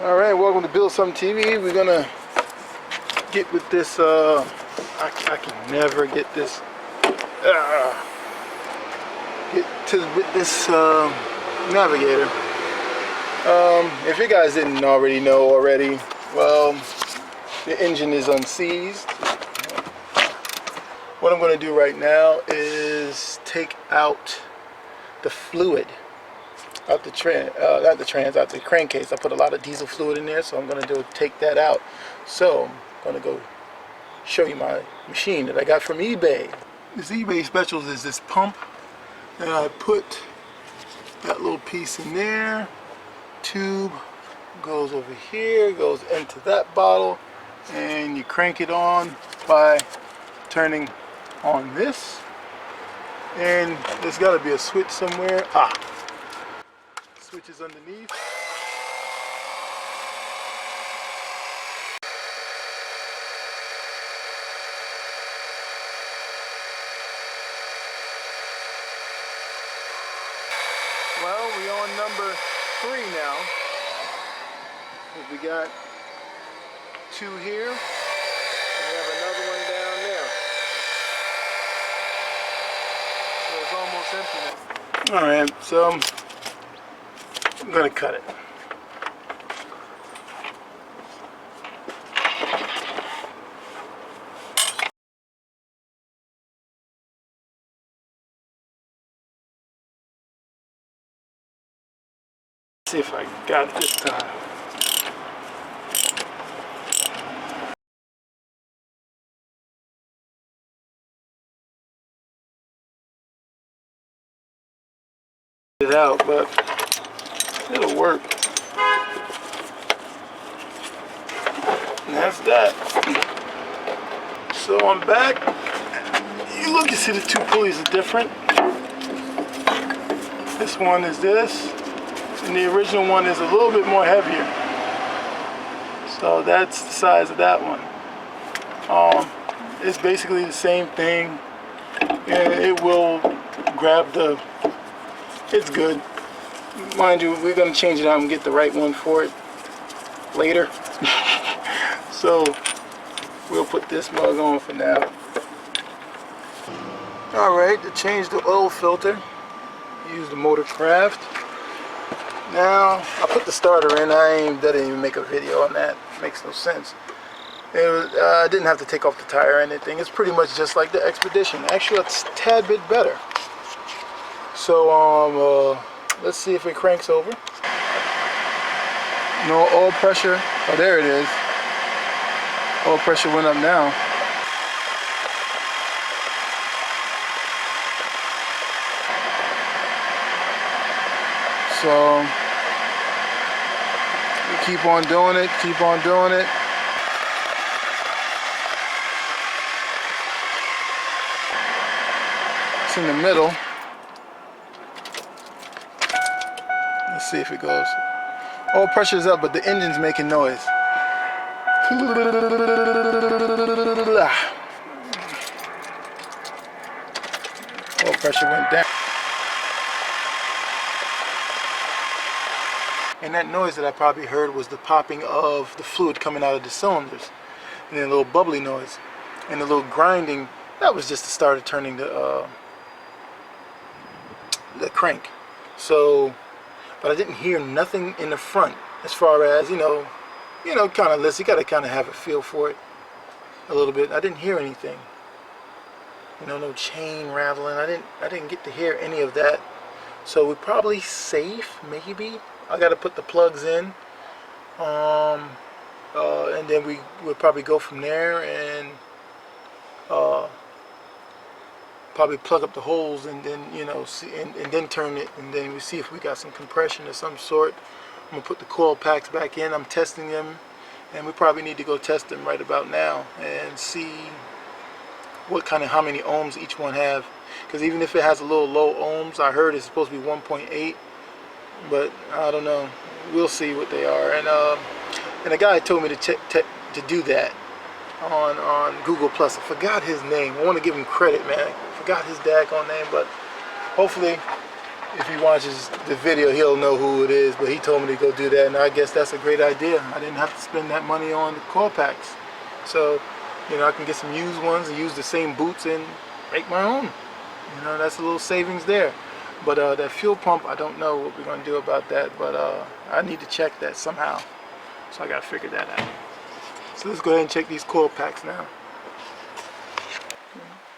Alright, welcome to Build Something TV. We're gonna get with this, I can never get this, with this Navigator. If you guys didn't already know well, the engine is unseized. What I'm going to do right now is take out the fluid out the out the crankcase. I put a lot of diesel fluid in there, so I'm going to take that out. So I'm going to go show you my machine that I got from eBay. This eBay Specials is this pump, and I put that little piece in there. Tube goes over here, goes into that bottle, and you crank it on by turning on this, and there's got to be a switch somewhere. Switch is underneath. Well, we're on number 3 now. We got 2 here, and we have another one down there. So it's almost empty now. Alright, so I'm gonna cut it. See if I got it this time. It out, but it'll work. And that's that. So I'm back. You see the 2 pulleys are different. This one is this, and the original one is a little bit more heavier. So that's the size of that one. It's basically the same thing, and it will grab the. It's good. Mind you, we're going to change it out and get the right one for it later. So we'll put this mug on for now. Alright, to change the oil filter, use the Motorcraft. Now, I put the starter in. I didn't even make a video on that. It makes no sense. I didn't have to take off the tire or anything. It's pretty much just like the Expedition. Actually, it's a tad bit better. So let's see if it cranks over. No oil pressure. Oh, there it is. Oil pressure went up now. So we keep on doing it, keep on doing it. It's in the middle. Let's see if it goes. Oil pressure's up, but the engine's making noise. Oil pressure went down. And that noise that I probably heard was the popping of the fluid coming out of the cylinders. And then a little bubbly noise. And a little grinding, that was just the start of turning the crank. So, but I didn't hear nothing in the front as far as, you know, kind of listen. You gotta kind of have a feel for it a little bit. I didn't hear anything. No chain rattling. I didn't get to hear any of that. So we're probably safe, maybe. I got to put the plugs in, and then we will probably go from there and probably plug up the holes, and then see, and then turn it, and then we see if we got some compression of some sort. I'm gonna put the coil packs back in. I'm testing them, and we probably need to go test them right about now and see how many ohms each one have. Because even if it has a little low ohms, I heard it's supposed to be 1.8. But I don't know. We'll see what they are. And a guy told me to do that on Google Plus. I forgot his name. I want to give him credit, man. I forgot his daggone name, but hopefully if he watches the video, he'll know who it is, but he told me to go do that, and I guess that's a great idea. I didn't have to spend that money on the coil packs. So, you know, I can get some used ones and use the same boots and make my own. You know, that's a little savings there. But that fuel pump, I don't know what we're going to do about that, but I need to check that somehow. So I got to figure that out. So let's go ahead and check these coil packs now.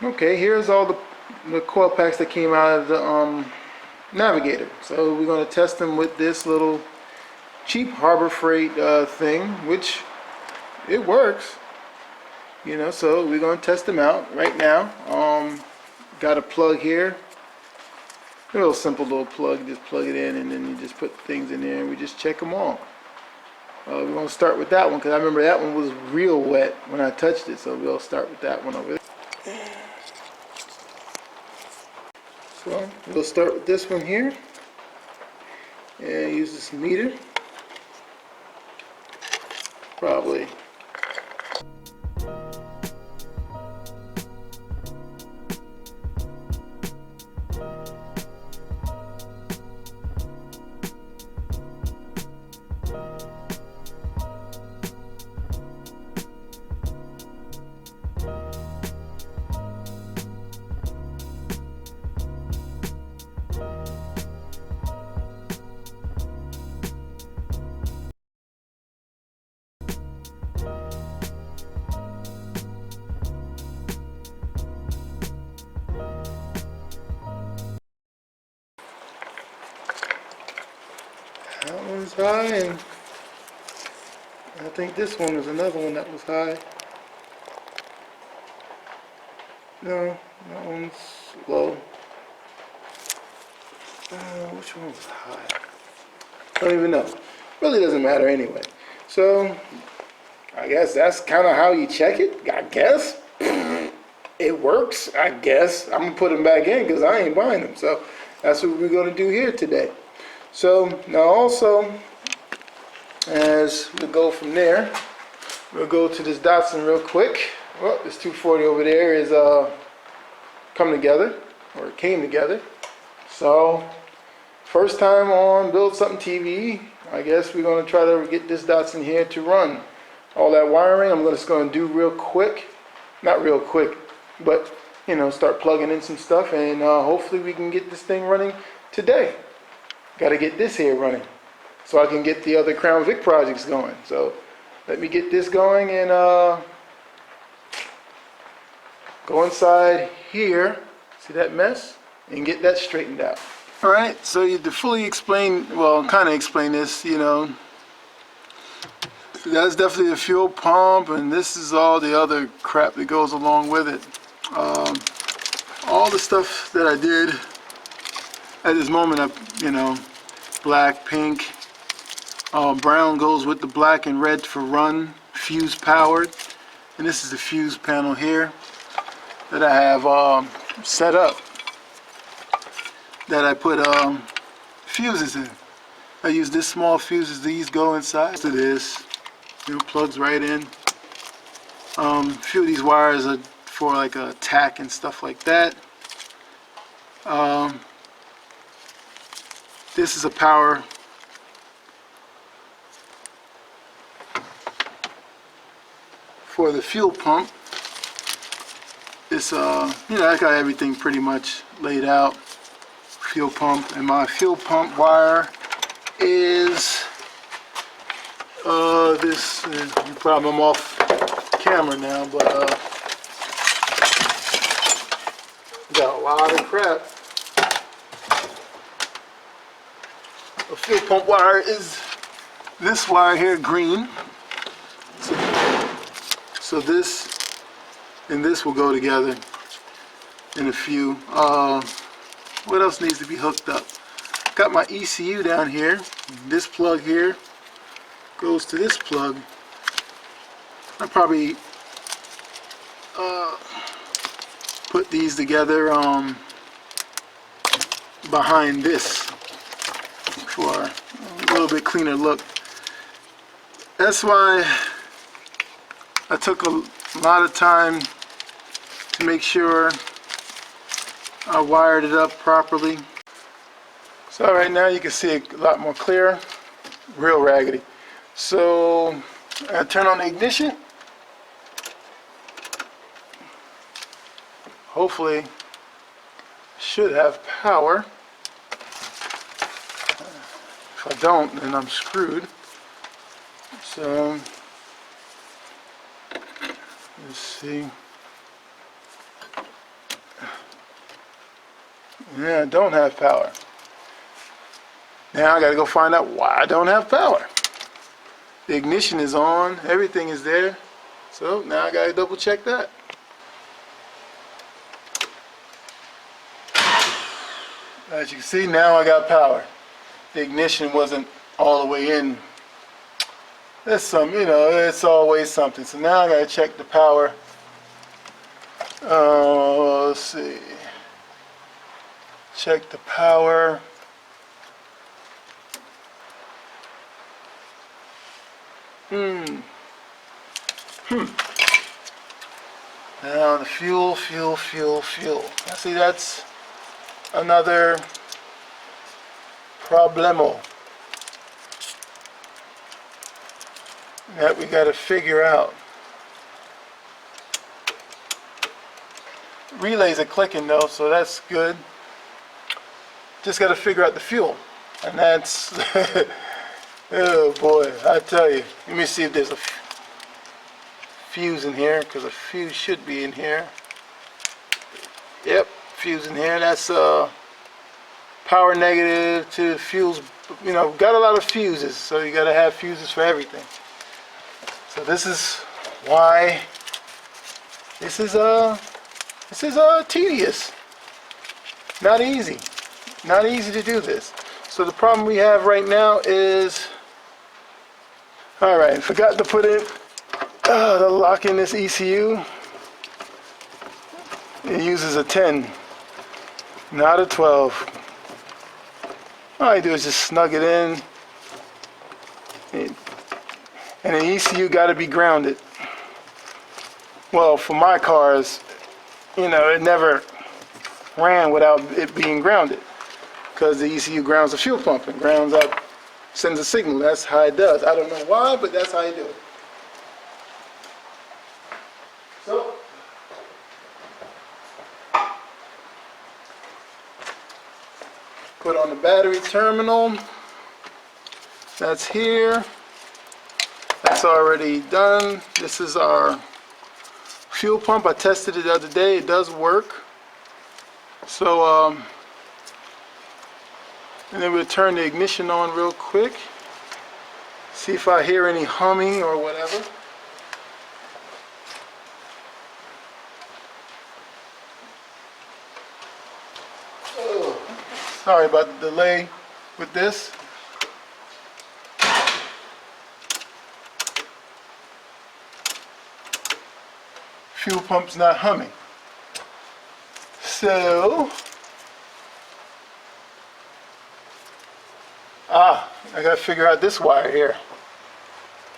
Okay, here's all the coil packs that came out of the Navigator. So we're going to test them with this little cheap Harbor Freight thing, which it works. You know, so we're going to test them out right now. Got a plug here. A real simple little plug. Just plug it in and then you just put things in there and we just check them all. We're going to start with that one because I remember that one was real wet when I touched it. So we'll start with that one over there. So we'll start with this one here and use this meter. Probably. That one's high, and I think this one is another one that was high. No, that one's low. Which one was high? I don't even know. Really doesn't matter anyway. So, I guess that's kind of how you check it, I guess. It works, I guess. I'm going to put them back in because I ain't buying them. So, that's what we're going to do here today. So now also, as we go from there, we'll go to this Datsun real quick. Well, this 240 over there is come together, or it came together. So first time on Build Something TV, I guess we're going to try to get this Datsun here to run. All that wiring I'm just going to do real quick. Not real quick, but you know, start plugging in some stuff, and hopefully we can get this thing running today. Got to get this here running so I can get the other Crown Vic projects going. So let me get this going and go inside here, see that mess, and get that straightened out. All right, so to fully explain, well, kind of explain this, you know, that's definitely a fuel pump, and this is all the other crap that goes along with it. All the stuff that I did at this moment, you know, black, pink, brown goes with the black, and red for run, fuse powered. And this is the fuse panel here that I have set up, that I put fuses in. I use this small fuses. These go inside to this. You know, plugs right in. A few of these wires are for like a tack and stuff like that. This is a power for the fuel pump. This, you know, I got everything pretty much laid out. Fuel pump, and my fuel pump wire is this. Probably I'm off camera now, but got a lot of crap. A fuel pump wire is this wire here, green. So this and this will go together in a few. What else needs to be hooked up? Got my ECU down here. This plug here goes to this plug. I probably put these together behind this for a little bit cleaner look. That's why I took a lot of time to make sure I wired it up properly. So right now you can see it a lot more clear, real raggedy. So I turn on the ignition. Hopefully should have power. If I don't, then I'm screwed. So let's see. Yeah, I don't have power. Now I gotta go find out why I don't have power. The ignition is on, everything is there. So now I gotta double check that. As you can see, now I got power. The ignition wasn't all the way in. That's some, it's always something. So now I gotta check the power. Let's see. Check the power. Now the fuel. Now see, that's another problemo that we got to figure out. Relays are clicking though, so that's good. Just got to figure out the fuel, and that's oh boy, I tell you. Let me see if there's a fuse in here, because a fuse should be in here. Yep, fuse in here. That's power negative to fuels. Got a lot of fuses, so you got to have fuses for everything. So this is why this is tedious. Not easy. Not easy to do this. So the problem we have right now is, alright, forgot to put in the lock in this ECU. It uses a 10, not a 12. All I do is just snug it in. And the ECU got to be grounded. Well, for my cars, it never ran without it being grounded, because the ECU grounds the fuel pump and grounds up, sends a signal. That's how it does. I don't know why, but that's how you do it. So put on the battery terminal. That's here. That's already done. This is our fuel pump. I tested it the other day. It does work. So and then we'll turn the ignition on real quick. See if I hear any humming or whatever. Oh, sorry about the delay with this. Fuel pump's not humming. So, I gotta figure out this wire here.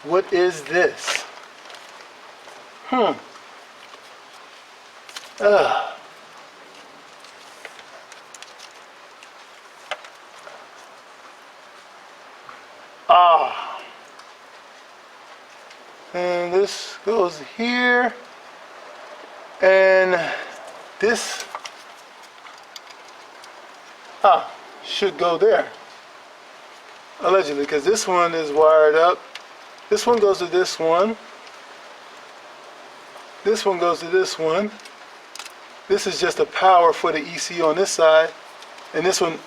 What is this? And this goes here. And this should go there, allegedly, because this one is wired up. This one goes to this one. This one goes to this one. This is just a power for the ECU on this side, and this one,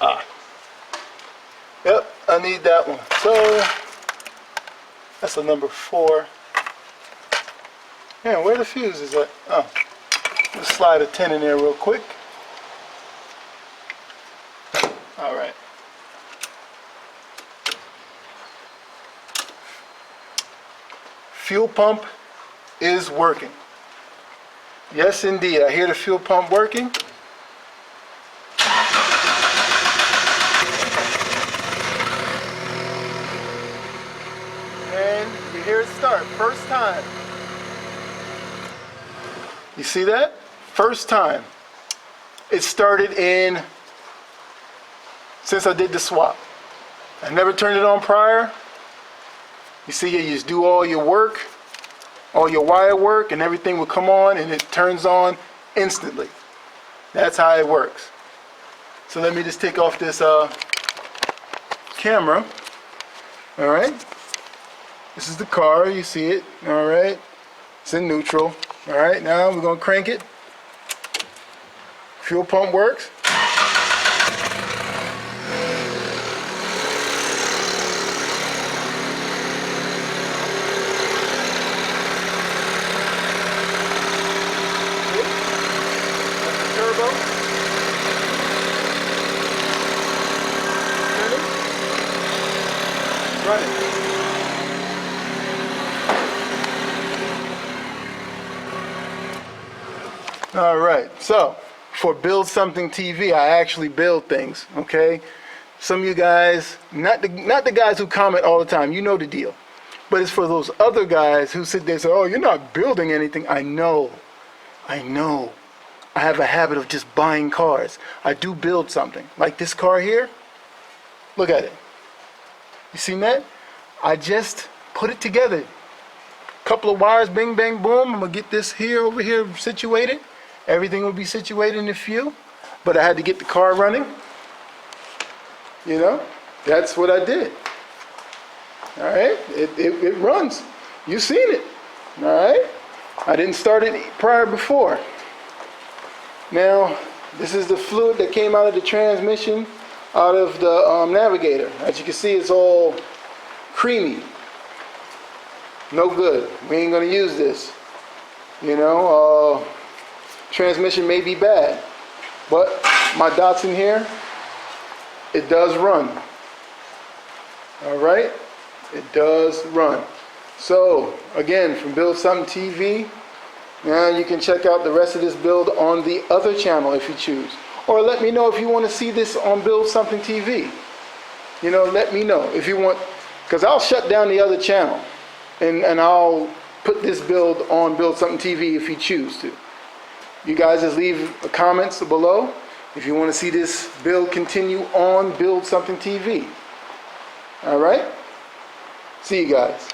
yep, I need that one. So that's a number 4. Yeah, where the fuse is at? Let's slide a 10 in there real quick. All right. Fuel pump is working. Yes, indeed. I hear the fuel pump working. And you hear it start. First time. You see that? First time. It started in since I did the swap. I never turned it on prior. You see, you just do all your work, all your wire work, and everything will come on and it turns on instantly. That's how it works. So let me just take off this camera. All right. This is the car, you see it. All right. It's in neutral. All right, now we're gonna crank it. Fuel pump works. Turbo. Running. All right, so for Build Something TV, I actually build things, okay? Some of you guys, not the guys who comment all the time, you know the deal. But it's for those other guys who sit there and say, oh, you're not building anything. I know. I have a habit of just buying cars. I do build something. Like this car here, look at it. You seen that? I just put it together. Couple of wires, bing, bang, boom. I'm gonna get this here, over here situated. Everything will be situated in a few, but I had to get the car running. You know, that's what I did. All right, it runs. You've seen it. All right, I didn't start it prior before. Now, this is the fluid that came out of the transmission, out of the Navigator. As you can see, it's all creamy. No good. We ain't gonna use this. You know, transmission may be bad, but my Datsun here, it does run. All right, it does run. So again, from Build Something TV, now you can check out the rest of this build on the other channel if you choose, or let me know if you want to see this on Build Something TV. You know, let me know if you want, because I'll shut down the other channel and I'll put this build on Build Something TV if you choose to. You guys just leave comments below if you want to see this build continue on Build Something TV. All right? See you guys.